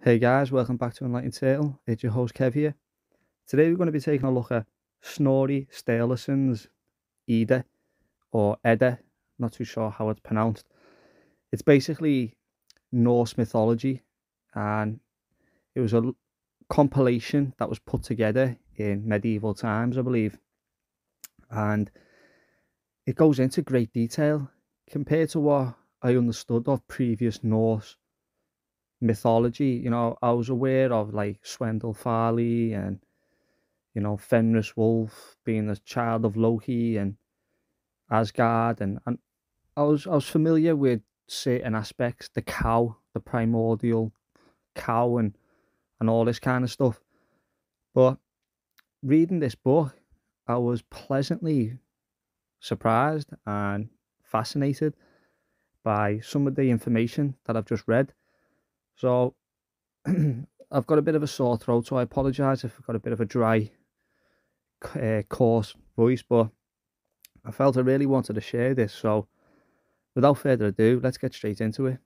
Hey guys, welcome back to Enlightened Tale. It's your host Kev here. Today we're going to be taking a look at Snorri Sturlusons Edda or Edda, not too sure how it's pronounced. It's basically Norse mythology, and it was a compilation that was put together in medieval times, I believe. And it goes into great detail compared to what I understood of previous Norse mythology. I was aware of like Swendel and Fenris Wolf being the child of Loki and Asgard, and I was familiar with certain aspects, the cow, the primordial cow, and all this kind of stuff. But reading this book, I was pleasantly surprised and fascinated by some of the information that I've just read. So I've got a bit of a sore throat, so I apologise if I've got a bit of a dry, coarse voice, but I felt I really wanted to share this. So without further ado, let's get straight into it.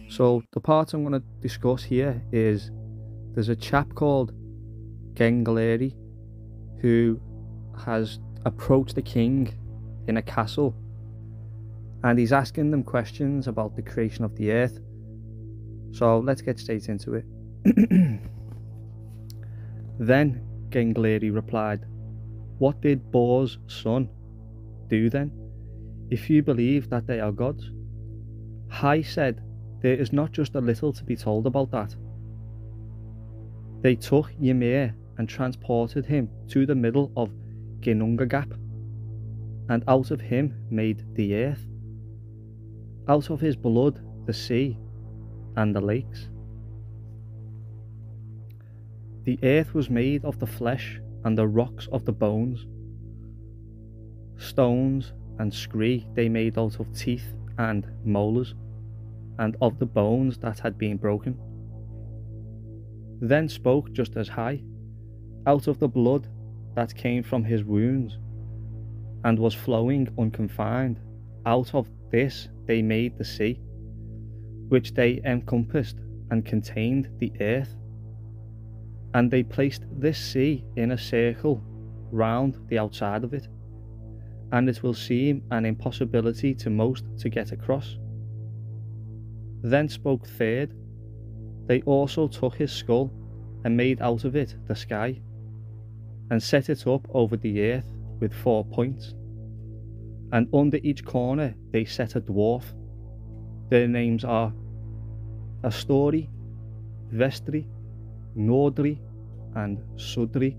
So the part I'm going to discuss here is there's a chap called Gengleri who has approached the king in a castle, and he's asking them questions about the creation of the earth. So let's get straight into it. Then Gengleri replied, "What did Bor's son do then, if you believe that they are gods?" Hai said, "There is not just a little to be told about that. They took Ymir and transported him to the middle of Ginnungagap, and out of him made the earth, out of his blood the sea and the lakes. The earth was made of the flesh and the rocks of the bones. Stones and scree they made out of teeth and molars, and of the bones that had been broken. Then spoke just as High, out of the blood that came from his wounds, and was flowing unconfined, out of this they made the sea, which they encompassed and contained the earth. And they placed this sea in a circle round the outside of it, and it will seem an impossibility to most to get across. Then spoke Third, they also took his skull and made out of it the sky, and set it up over the earth with 4 points, and under each corner they set a dwarf. Their names are Astori, Vestri, Nordri, and Sudri.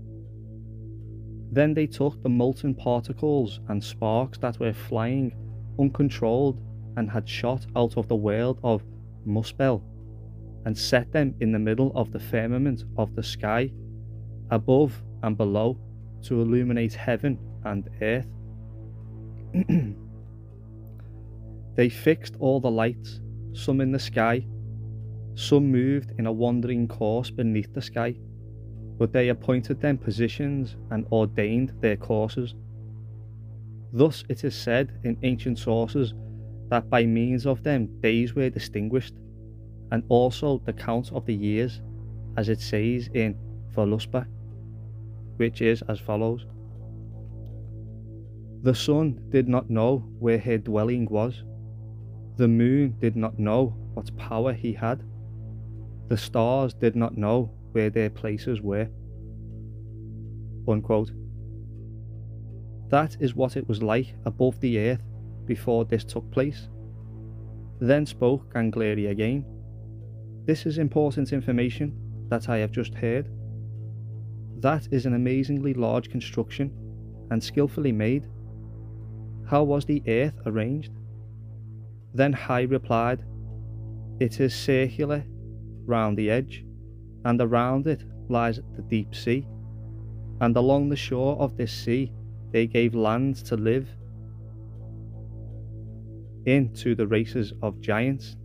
Then they took the molten particles and sparks that were flying uncontrolled and had shot out of the world of Muspel, and set them in the middle of the firmament of the sky, above and below, to illuminate heaven and earth. They fixed all the lights, some in the sky, some moved in a wandering course beneath the sky, but they appointed them positions and ordained their courses. Thus it is said in ancient sources that by means of them days were distinguished, and also the count of the years, as it says in Voluspa, which is as follows. The sun did not know where her dwelling was. The moon did not know what power he had. The stars did not know where their places were." Unquote. That is what it was like above the earth before this took place. Then spoke Gengleri again. "This is important information that I have just heard. That is an amazingly large construction and skillfully made. How was the earth arranged?" Then Hai replied, "It is circular round the edge, and around it lies the deep sea, and along the shore of this sea they gave land to live in to the races of giants.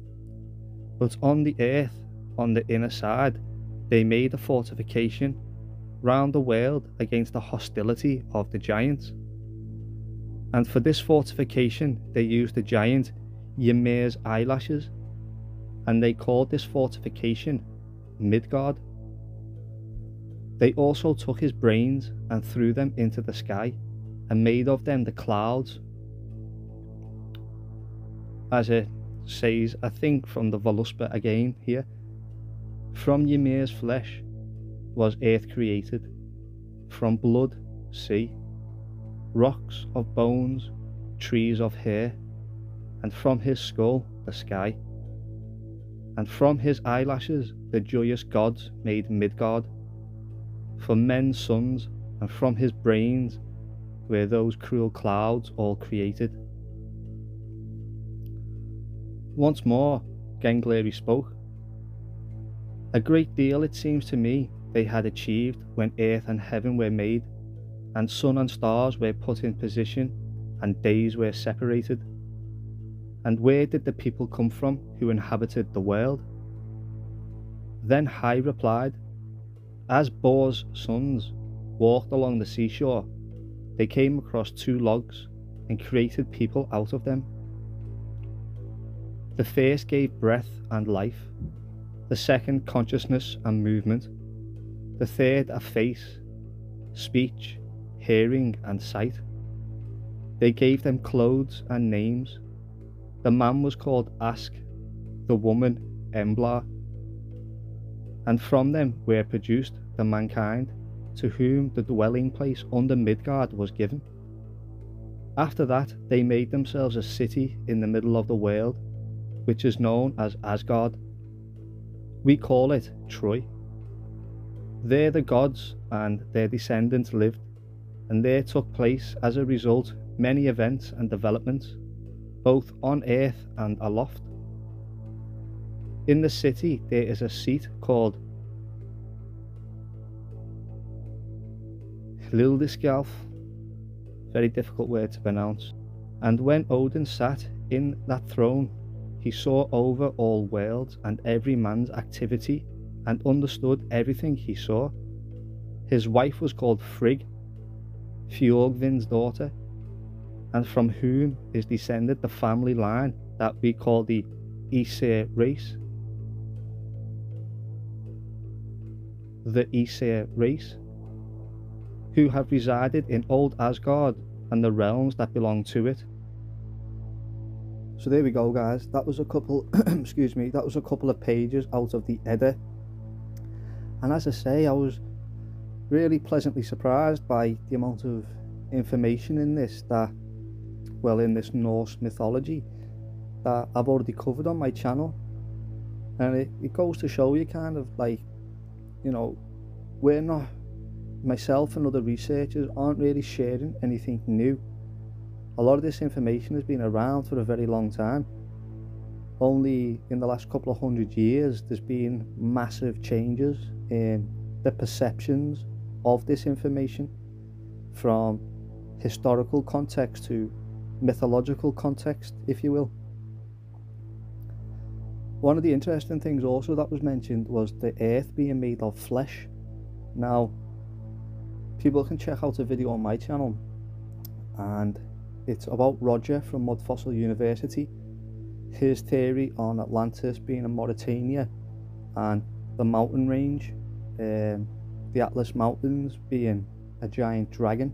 But on the earth, on the inner side, they made a fortification round the world against the hostility of the giants. And for this fortification they used the giant Ymir's eyelashes, and they called this fortification Midgard. They also took his brains and threw them into the sky, and made of them the clouds. As it says, I think from the Voluspa again here, from Ymir's flesh was earth created, from blood, sea, rocks of bones, trees of hair, and from his skull the sky. And from his eyelashes the joyous gods made Midgard, for men's sons, and from his brains were those cruel clouds all created. Once more Gengleri spoke. A great deal, it seems to me, they had achieved when earth and heaven were made, and sun and stars were put in position, and days were separated. And where did the people come from who inhabited the world? Then Hai replied, as Bor's sons walked along the seashore, they came across 2 logs and created people out of them. The first gave breath and life, the second consciousness and movement, the third a face, speech, hearing and sight. They gave them clothes and names. The man was called Ask, the woman Embla, and from them were produced the mankind, to whom the dwelling place under Midgard was given. After that they made themselves a city in the middle of the world, which is known as Asgard. We call it Troy. There the gods and their descendants lived, and there took place as a result many events and developments, both on earth and aloft. In the city there is a seat called Hlildiskalf, very difficult word to pronounce. And when Odin sat in that throne, he saw over all worlds and every man's activity, and understood everything he saw. His wife was called Frigg, Fjordvin's daughter, and from whom is descended the family line that we call the Aesir race. The Aesir race, who have resided in old Asgard and the realms that belong to it. So there we go, guys. That was a couple excuse me, that was a couple of pages out of the Edda. And as I say, I was really pleasantly surprised by the amount of information in this in this Norse mythology that I've already covered on my channel. And it goes to show you kind of like, you know, we're not, myself and other researchers aren't really sharing anything new. A lot of this information has been around for a very long time. Only in the last couple of 100 years there's been massive changes in the perceptions of this information, from historical context to mythological context, if you will. One of the interesting things also that was mentioned was the earth being made of flesh. Now, people can check out a video on my channel, and it's about Roger from Mud Fossil University, his theory on Atlantis being in Mauritania, and the mountain range, the Atlas Mountains being a giant dragon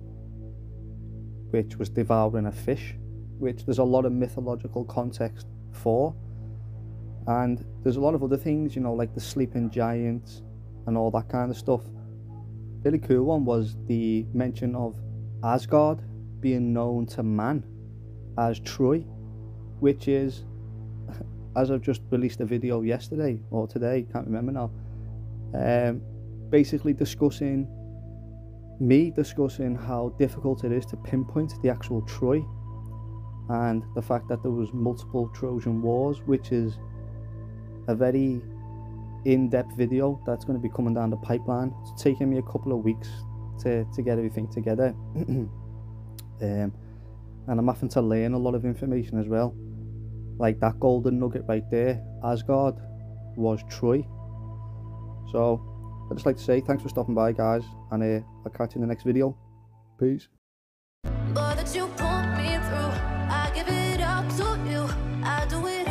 which was devouring a fish, which there's a lot of mythological context for. And there's a lot of other things, you know, like the sleeping giants and all that kind of stuff. Really cool one was the mention of Asgard being known to man as Troy, which is, as I've just released a video yesterday or today, can't remember now, basically discussing how difficult it is to pinpoint the actual Troy, and the fact that there was multiple Trojan wars, which is a very in-depth video that's going to be coming down the pipeline. It's taken me a couple of weeks to get everything together. And I'm having to learn a lot of information as well, like that golden nugget right there. Asgard was Troy. So I'd just like to say thanks for stopping by, guys, and I'll catch you in the next video. Peace. But that you pulled me through, I give it up to you. I do it